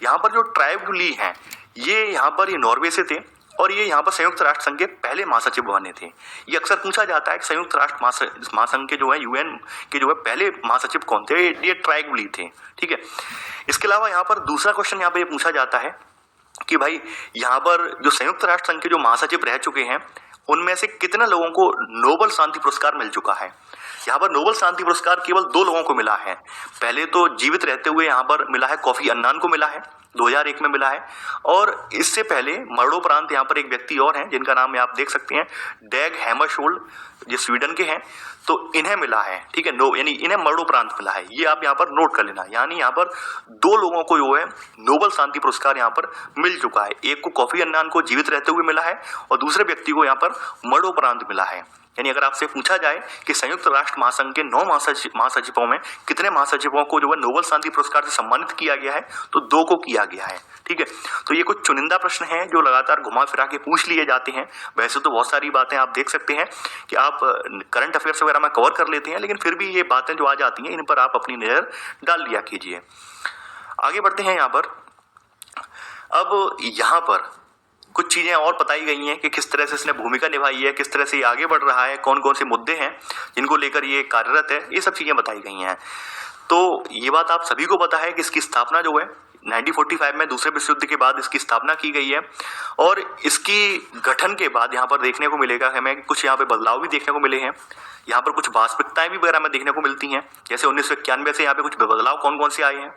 यहाँ पर जो ट्राइब ली हैं ये यहाँ पर ये नॉर्वे से थे और ये यहाँ पर संयुक्त राष्ट्र संघ के पहले महासचिव बने थे। ये अक्सर पूछा जाता है कि संयुक्त राष्ट्र महासंघ के जो है, UN के जो है पहले महासचिव कौन थे? ये ट्राइब ली थे। ठीक है, इसके अलावा यहाँ पर दूसरा क्वेश्चन यहाँ पर ये पूछा जाता है कि भाई यहाँ पर जो संयुक्त राष्ट्र संघ के जो महासचिव रह चुके हैं उनमें से कितने लोगों को नोबेल शांति पुरस्कार मिल चुका है? यहाँ पर नोबेल शांति पुरस्कार केवल 2 लोगों को मिला है। पहले तो जीवित रहते हुए यहाँ पर मिला है, कोफी अन्नान को मिला है, 2001 में मिला है, और इससे पहले मरणोपरांत यहाँ पर एक व्यक्ति और हैं जिनका नाम आप देख सकते हैं, डैग हैमरशोल्ड, जो स्वीडन के हैं, तो इन्हें मिला है। ठीक है, यानी इन्हें मरणोपरांत मिला है, ये आप यहाँ पर नोट कर लेना। यानी यहाँ पर 2 लोगों को जो है नोबेल शांति पुरस्कार यहाँ पर मिल चुका है। एक को कोफी अन्नान को जीवित रहते हुए मिला है और दूसरे व्यक्ति को यहाँ पर मरणोपरांत मिला है। यानी अगर आपसे पूछा जाए कि संयुक्त राष्ट्र महासंघ के 9 महासचिवों में कितने महासचिवों को जो है नोबेल शांति पुरस्कार से सम्मानित किया गया है, तो 2 को किया गया है। ठीक है, तो ये कुछ चुनिंदा प्रश्न हैं जो लगातार घुमा फिरा के पूछ लिए जाते हैं। वैसे तो बहुत सारी बातें आप देख सकते हैं कि आप करंट अफेयर्स वगैरह में कवर कर लेते हैं, लेकिन फिर भी ये बातें जो आ जाती हैं इन पर आप अपनी नजर डाल लिया कीजिए। आगे बढ़ते हैं। यहाँ पर अब यहाँ पर कुछ चीजें और बताई गई हैं कि किस तरह से इसने भूमिका निभाई है, किस तरह से ये आगे बढ़ रहा है, कौन कौन से मुद्दे हैं जिनको लेकर ये कार्यरत है, ये सब चीजें बताई गई हैं। तो ये बात आप सभी को पता है कि इसकी स्थापना जो है 1945 में दूसरे विश्व युद्ध के बाद इसकी स्थापना की गई है और इसकी गठन के बाद यहाँ पर देखने को मिलेगा हमें कुछ यहाँ पे बदलाव भी देखने को मिले हैं। यहाँ पर कुछ वास्तविकताएं भी वगैरह में देखने को मिलती हैं, जैसे 1991 से यहाँ पे कुछ बदलाव कौन कौन से आए हैं।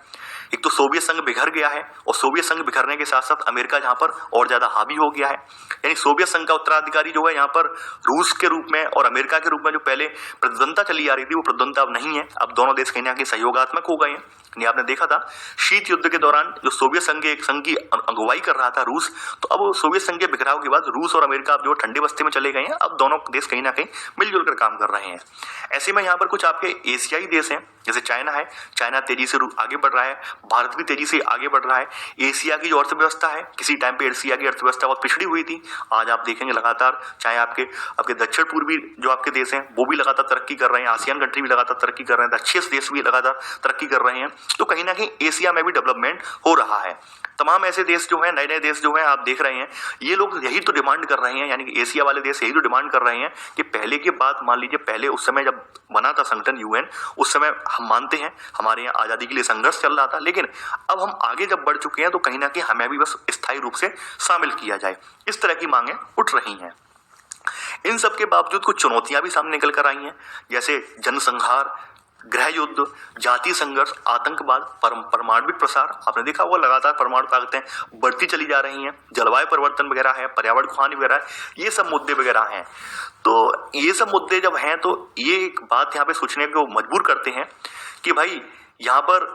एक तो सोवियत संघ बिखर गया है और सोवियत संघ बिखरने के साथ साथ अमेरिका जहाँ पर और ज्यादा हावी हो गया है, यानी सोवियत संघ का उत्तराधिकारी जो है यहाँ पर रूस के रूप में और अमेरिका के रूप में जो पहले प्रतिद्वंदता चली आ रही थी वो प्रतिद्वंदता अब नहीं है। अब दोनों देश कहीं ना कहीं सहयोगात्मक हो गए हैं। आपने देखा था शीत युद्ध के दौरान जो सोवियत संघ की अगुवाई कर रहा था रूस, तो अब सोवियत संघ के बिखराव के बाद रूस और अमेरिका अब जो ठंडे बस्ते में चले गए हैं। अब दोनों देश कहीं ना कहीं मिलजुल कर काम कर रहे हैं। ऐसे में यहाँ पर कुछ आपके एशियाई देश हैं, जैसे चाइना है, चाइना तेजी से आगे बढ़ रहा है, भारत भी तेजी से आगे बढ़ रहा है। एशिया की जो अर्थव्यवस्था है, किसी टाइम पे एशिया की अर्थव्यवस्था बहुत पिछड़ी हुई थी, आज आप देखेंगे लगातार चाहे आपके दक्षिण पूर्वी जो आपके देश हैं वो भी लगातार तरक्की कर रहे हैं, आसियान कंट्री भी लगातार तरक्की कर रहे हैं, दक्षिण देश भी लगातार तरक्की कर रहे हैं। तो कहीं ना कहीं एशिया में भी डेवलपमेंट हो रहा है। तमाम ऐसे देश जो हैं, नए नए देश जो हैं, आप देख रहे हैं, ये लोग यही तो डिमांड कर रहे हैं, यानी कि एशिया वाले देश यही तो डिमांड कर रहे हैं कि पहले की बात मान लीजिए, पहले उस समय जब बना था संगठन यूएन, उस समय हम मानते हैं हमारे यहाँ आज़ादी के लिए संघर्ष चल रहा था, लेकिन अब हम आगे जब बढ़ चुके हैं तो कहीं ना कहीं हमें भी बस स्थायी रूप से शामिल किया जाए, इस तरह की मांगें उठ रही हैं। इन सब के बावजूद कुछ चुनौतियां भी सामने निकल कर आई हैं, जैसे जनसंहार, गृह युद्ध, जातीय संघर्ष, आतंकवाद, परमाणविक प्रसार। आपने देखा होगा लगातार परमाणु ताकतें बढ़ती चली जा रही हैं, जलवायु परिवर्तन वगैरह है, पर्यावरण को हानि वगैरह है, ये सब मुद्दे वगैरह हैं। तो ये सब मुद्दे जब हैं तो ये एक बात यहाँ पे सोचने को मजबूर करते हैं कि भाई यहाँ पर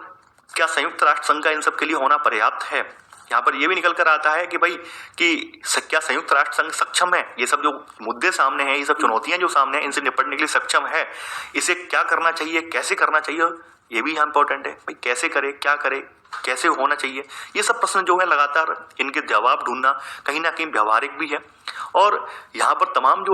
क्या संयुक्त राष्ट्र संघ का इन सब के लिए होना पर्याप्त है। यहाँ पर यह भी निकल कर आता है कि भाई कि क्या संयुक्त राष्ट्र संघ सक्षम है, ये सब जो मुद्दे सामने हैं, ये सब चुनौतियां जो सामने हैं, इनसे निपटने के लिए सक्षम है, इसे क्या करना चाहिए, कैसे करना चाहिए, ये भी यहाँ इंपॉर्टेंट है। भाई कैसे करे, क्या करे, कैसे होना चाहिए, ये सब प्रश्न जो है लगातार इनके जवाब ढूंढना कहीं ना कहीं व्यवहारिक भी है। और यहाँ पर तमाम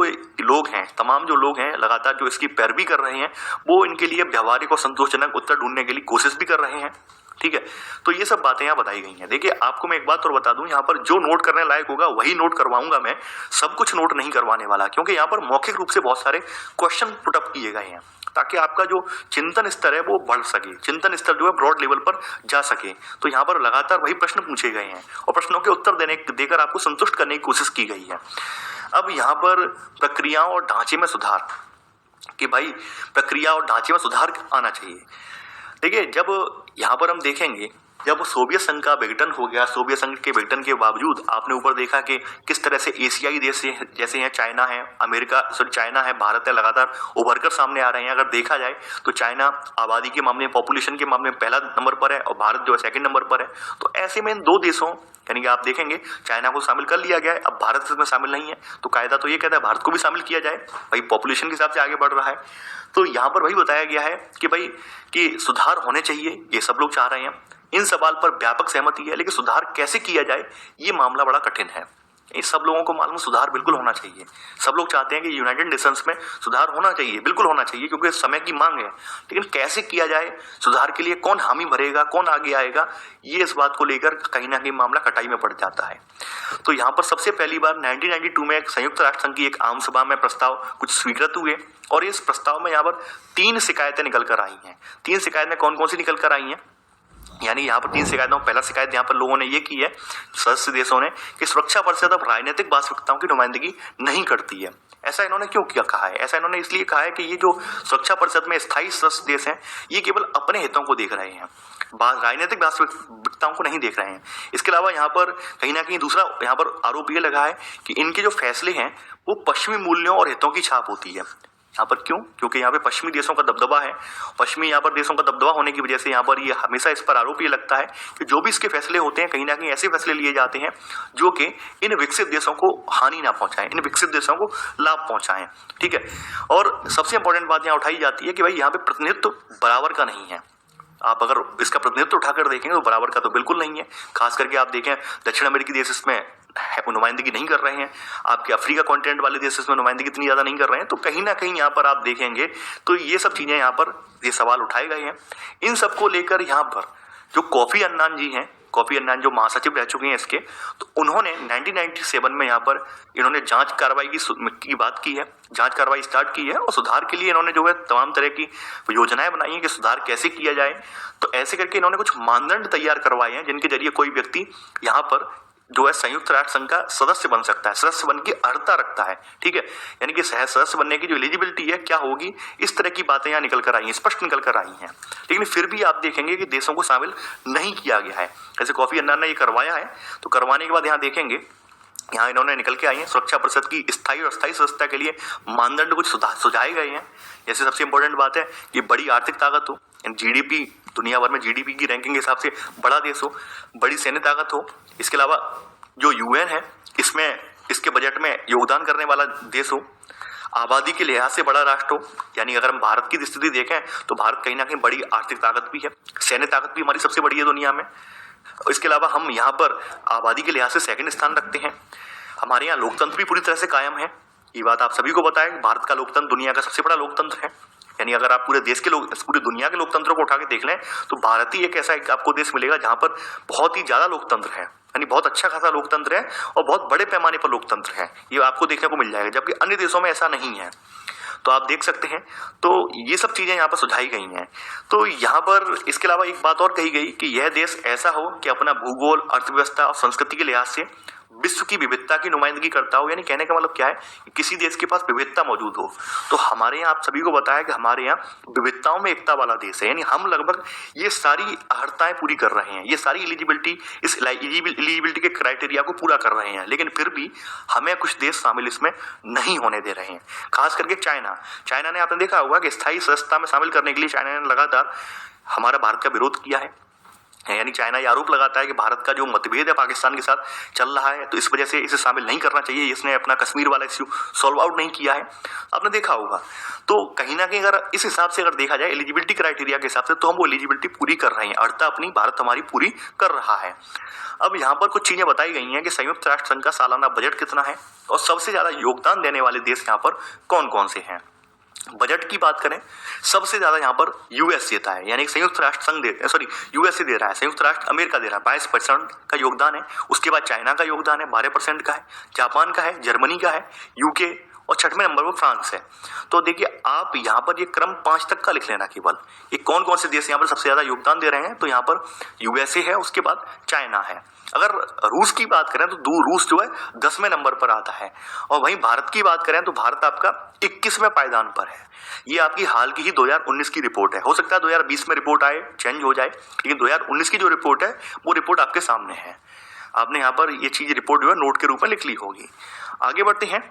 जो लोग हैं लगातार जो इसकी पैरवी कर रहे हैं, वो इनके लिए व्यवहारिक और संतोषजनक उत्तर ढूंढने के लिए कोशिश भी कर रहे हैं। ठीक है, तो ये सब बातें यहाँ बताई गई हैं। देखिए आपको मैं एक बात और बता दूं, यहाँ पर जो नोट करने लायक होगा वही नोट करवाऊंगा मैं, सब कुछ नोट नहीं करवाने वाला, क्योंकि यहाँ पर मौखिक रूप से बहुत सारे क्वेश्चन पुटअप किए गए हैं ताकि आपका जो चिंतन स्तर है वो बढ़ सके, चिंतन स्तर जो है ब्रॉड लेवल पर जा सके। तो यहाँ पर लगातार वही प्रश्न पूछे गए हैं और प्रश्नों के उत्तर देकर आपको संतुष्ट करने की कोशिश की गई है। अब यहाँ पर प्रक्रियाओं और ढांचे में सुधार, कि भाई प्रक्रिया और ढांचे में सुधार आना चाहिए। देखिए जब यहाँ पर हम देखेंगे, जब सोवियत संघ का विघटन हो गया, सोवियत संघ के विघटन के बावजूद आपने ऊपर देखा कि किस तरह से एशियाई देश जैसे हैं, चाइना है, चाइना है, भारत है, लगातार उभर कर सामने आ रहे हैं। अगर देखा जाए तो चाइना आबादी के मामले में, पॉपुलेशन के मामले में पहला नंबर पर है और भारत जो है सेकंड नंबर पर है। तो ऐसे में इन दो देशों, यानी कि आप देखेंगे चाइना को शामिल कर लिया गया है, अब भारत इसमें शामिल नहीं है, तो कायदा तो ये कहता है भारत को भी शामिल किया जाए, भाई पॉपुलेशन के हिसाब से आगे बढ़ रहा है। तो यहाँ पर वही बताया गया है कि भाई कि सुधार होने चाहिए, ये सब लोग चाह रहे हैं, इन सवाल पर व्यापक सहमति है, लेकिन सुधार कैसे किया जाए ये मामला बड़ा कठिन है। ये सब लोगों को मालूम सुधार बिल्कुल होना चाहिए, सब लोग चाहते हैं कि यूनाइटेड नेशंस में सुधार होना चाहिए, बिल्कुल होना चाहिए, क्योंकि समय की मांग है, लेकिन कैसे किया जाए सुधार के लिए, कौन हामी भरेगा, कौन आगे आएगा, ये इस बात को लेकर कहीं ना कहीं मामला कटाई में पड़ जाता है। तो यहाँ पर सबसे पहली बार 1992 में एक संयुक्त राष्ट्र संघ की एक आम सभा में प्रस्ताव कुछ स्वीकृत हुए और इस प्रस्ताव में यहाँ पर 3 शिकायतें निकल कर आई हैं। 3 शिकायतें कौन कौन सी निकल कर आई हैं, यानी यहाँ पर 3 शिकायतों, पहला शिकायत यहाँ पर लोगों ने ये की है, सदस्य देशों ने, कि सुरक्षा परिषद अब राजनीतिक वास्तविकताओं की नुमाइंदगी नहीं करती है। ऐसा इन्होंने क्यों किया कहा है? ऐसा इन्होंने इसलिए कहा है कि ये जो सुरक्षा परिषद में स्थायी सदस्य देश हैं, ये केवल अपने हितों को देख रहे हैं, राजनीतिक वास्तविकताओं को नहीं देख रहे हैं। इसके अलावा यहाँ पर कहीं ना कहीं दूसरा यहाँ पर आरोप ये लगा है कि इनके जो फैसले हैं वो पश्चिमी मूल्यों और हितों की छाप होती है। यहाँ पर क्यों? क्योंकि यहाँ पे पश्चिमी देशों का दबदबा है, पश्चिमी यहाँ पर देशों का दबदबा होने की वजह से यहाँ पर ये हमेशा इस पर आरोप ये लगता है कि जो भी इसके फैसले होते हैं कहीं ना कहीं ऐसे फैसले लिए जाते हैं जो कि इन विकसित देशों को हानि ना पहुंचाएं, इन विकसित देशों को लाभ पहुंचाएं। ठीक है, और सबसे इंपॉर्टेंट बात यहाँ उठाई जाती है कि भाई यहाँ पे प्रतिनिधित्व बराबर का नहीं है। आप अगर इसका प्रतिनिधित्व उठाकर देखेंगे तो बराबर का तो बिल्कुल नहीं है। खास करके आप देखें दक्षिण अमेरिकी देश इसमें नुमाइंदगी नहीं कर रहे हैं, आपके अफ्रीका कॉन्टिनेंट वाले देश इसमें नुमाइंदगी इतनी ज्यादा नहीं कर रहे हैं। तो कहीं ना कहीं यहाँ पर आप देखेंगे तो ये सब चीजें यहाँ पर ये सवाल उठाए गए हैं। इन सबको लेकर यहाँ पर जो कोफी अन्नान जी हैं, कोफी अन्नान जो महासचिव रह चुके हैं इसके, तो उन्होंने 1997 में यहाँ पर इन्होंने जांच कार्रवाई की बात की है, जांच कार्रवाई स्टार्ट की है और सुधार के लिए इन्होंने जो है तमाम तरह की योजनाएं बनाई हैं कि सुधार कैसे किया जाए। तो ऐसे करके इन्होंने कुछ मानदंड तैयार करवाए हैं जिनके जरिए कोई व्यक्ति यहाँ पर जो है संयुक्त राष्ट्र संघ का सदस्य बन सकता है, सदस्य बनने की अर्हता रखता है। ठीक है, यानी कि सदस्य बनने की जो एलिजिबिलिटी है क्या होगी, इस तरह की बातें यहाँ निकल कर आई हैं, स्पष्ट निकल कर आई हैं। लेकिन फिर भी आप देखेंगे कि देशों को शामिल नहीं किया गया है। जैसे कोफी अन्नान ने ये करवाया है, तो करवाने के बाद यहाँ देखेंगे यहाँ इन्होंने निकल के आई हैं सुरक्षा परिषद की स्थायी और अस्थायी सदस्यता के लिए मानदंड कुछ सुझाए गए हैं। जैसे सबसे इंपॉर्टेंट बात है कि बड़ी आर्थिक ताकत हो, जीडीपी दुनिया भर में जीडीपी की रैंकिंग के हिसाब से बड़ा देश हो, बड़ी सैन्य ताकत हो, इसके अलावा जो यूएन है इसमें इसके बजट में योगदान करने वाला देश हो, आबादी के लिहाज से बड़ा राष्ट्र हो, यानी अगर हम भारत की स्थिति देखें तो भारत कहीं ना कहीं बड़ी आर्थिक ताकत भी है, सैन्य ताकत भी हमारी सबसे बड़ी है दुनिया में। इसके अलावा हम यहाँ पर आबादी के लिहाज से सेकंड स्थान रखते हैं। हमारे यहाँ लोकतंत्र भी पूरी तरह से कायम है, ये बात आप सभी को पता है। भारत का लोकतंत्र दुनिया का सबसे बड़ा लोकतंत्र है यानी अगर आप पूरे देश के लोग, पूरी दुनिया के लोकतंत्रों को उठा के देख लें तो भारत ही एक ऐसा एक आपको देश मिलेगा जहां पर बहुत ही ज्यादा लोकतंत्र है, यानी बहुत अच्छा खासा लोकतंत्र है और बहुत बड़े पैमाने पर लोकतंत्र है, ये आपको देखने को मिल जाएगा, जबकि अन्य देशों में ऐसा नहीं है। तो आप देख सकते हैं, तो ये सब चीजें यहाँ पर सुझाई गई हैं। तो यहाँ पर इसके अलावा एक बात और कही गई कि यह देश ऐसा हो कि अपना भूगोल, अर्थव्यवस्था और संस्कृति के लिहाज से विश्व की विविधता की नुमाइंदगी करता हो। यानी कहने का मतलब क्या है कि किसी देश के पास विविधता मौजूद हो। तो हमारे यहाँ आप सभी को बताया कि हमारे यहाँ विविधताओं में एकता वाला देश है, यानी हम लगभग ये सारी अहर्ताएं पूरी कर रहे हैं, ये सारी एलिजिबिलिटी, इस एलिजिबिलिटी के क्राइटेरिया को पूरा कर रहे हैं, लेकिन फिर भी हमें कुछ देश शामिल इसमें नहीं होने दे रहे हैं। खास करके चाइना ने, आपने देखा होगा कि स्थायी सदस्यता में शामिल करने के लिए चाइना ने लगातार हमारा भारत का विरोध किया है। यानी चाइना ये आरोप लगाता है कि भारत का जो मतभेद है पाकिस्तान के साथ चल रहा है, तो इस वजह से इसे शामिल नहीं करना चाहिए, इसने अपना कश्मीर वाला इश्यू सॉल्व आउट नहीं किया है, आपने देखा होगा। तो कहीं ना कहीं अगर इस हिसाब से अगर देखा जाए एलिजिबिलिटी क्राइटेरिया के हिसाब से, तो हम वो एलिजिबिलिटी पूरी कर रहे हैं, अर्थात अपनी भारत हमारी पूरी कर रहा है। अब यहाँ पर कुछ चीजें बताई गई हैं कि संयुक्त राष्ट्र संघ का सालाना बजट कितना है और सबसे ज्यादा योगदान देने वाले देश यहाँ पर कौन कौन से हैं। बजट की बात करें, सबसे ज्यादा यहाँ पर यूएस देता है, यानी संयुक्त राष्ट्र संघ यूएसए दे रहा है, संयुक्त राष्ट्र अमेरिका दे रहा है, 22% का योगदान है। उसके बाद चाइना का योगदान है 12% का है, जापान का है, जर्मनी का है, यूके और 6वें नंबर पर फ्रांस है। तो देखिए आप यहाँ पर ये क्रम 5 तक का लिख लेना केवल, ये कौन कौन से देश यहाँ पर सबसे ज्यादा योगदान दे रहे हैं। तो यहाँ पर यूएसए है, उसके बाद चाइना है। अगर रूस की बात करें तो रूस जो है 10वें नंबर पर आता है, और वहीं भारत की बात करें तो भारत आपका 21वें पायदान पर है। ये आपकी हाल की ही 2019 की रिपोर्ट है, हो सकता है 2020 में रिपोर्ट आए, चेंज हो जाए, लेकिन 2019 की जो रिपोर्ट है वो रिपोर्ट आपके सामने है। आपने यहाँ पर ये चीज रिपोर्ट जो है नोट के रूप में लिख ली होगी। आगे बढ़ते हैं।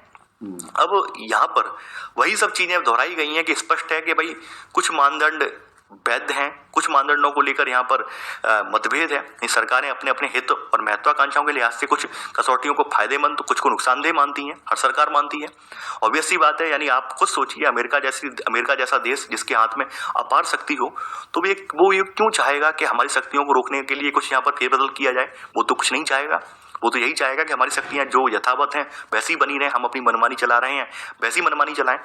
अब यहाँ पर वही सब चीजें दोहराई गई हैं कि स्पष्ट है कि भाई कुछ मानदंड वैध हैं, कुछ मानदंडों को लेकर यहाँ पर मतभेद है। सरकारें अपने अपने हित और महत्वाकांक्षाओं के लिहाज से कुछ कसौटियों को फायदेमंद तो कुछ को नुकसानदेह मानती हैं, हर सरकार मानती है। ऑब्वियस सी बात है, यानी आप खुद सोचिए अमेरिका जैसा देश जिसके हाथ में अपार शक्ति हो, तो वो ये क्यों चाहेगा कि हमारी शक्तियों को रोकने के लिए कुछ यहाँ पर फेरबदल किया जाए। वो तो कुछ नहीं चाहेगा, वो तो यही चाहेगा कि हमारी शक्तियां जो यथावत हैं वैसी बनी रहें, हम अपनी मनमानी चला रहे हैं वैसी मनमानी चलाएं।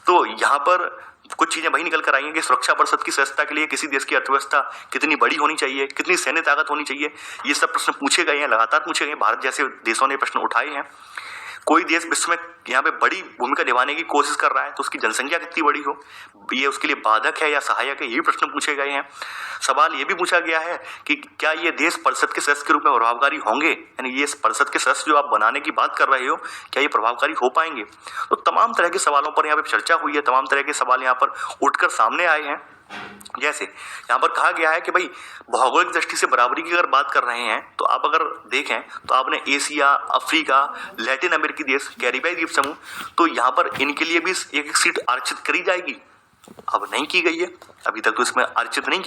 तो यहाँ पर कुछ चीजें वही निकल कर आई हैं कि सुरक्षा परिषद की सदस्यता के लिए किसी देश की अर्थव्यवस्था कितनी बड़ी होनी चाहिए, कितनी सैन्य ताकत होनी चाहिए, ये सब प्रश्न पूछे गए हैं, लगातार पूछे गए। भारत जैसे देशों ने प्रश्न उठाए हैं। कोई देश विश्व में यहाँ पे बड़ी भूमिका निभाने की कोशिश कर रहा है तो उसकी जनसंख्या कितनी बड़ी हो, ये उसके लिए बाधक है या सहायक है, ये प्रश्न पूछे गए हैं। सवाल ये भी पूछा गया है कि क्या ये देश परिषद के सदस्य के रूप में प्रभावकारी होंगे, यानी ये परिषद के सदस्य जो आप बनाने की बात कर रहे हो क्या ये प्रभावकारी हो पाएंगे। तो तमाम तरह के सवालों पर यहाँ पे चर्चा हुई है, तमाम तरह के सवाल यहाँ पर उठकर सामने आए हैं। जैसे यहाँ पर कहा गया है कि भाई भौगोलिक दृष्टि से बराबरी की अगर बात कर रहे हैं तो आप अगर देखें तो आपने एशिया, अफ्रीका, लैटिन अमेरिकी देश, कैरिबियाई द्वीप समूह, तो यहाँ पर इनके लिए भी एक सीट आरक्षित करी जाएगी। अब नहीं की गई है, अभी तक तो इसमें आरक्षित नहीं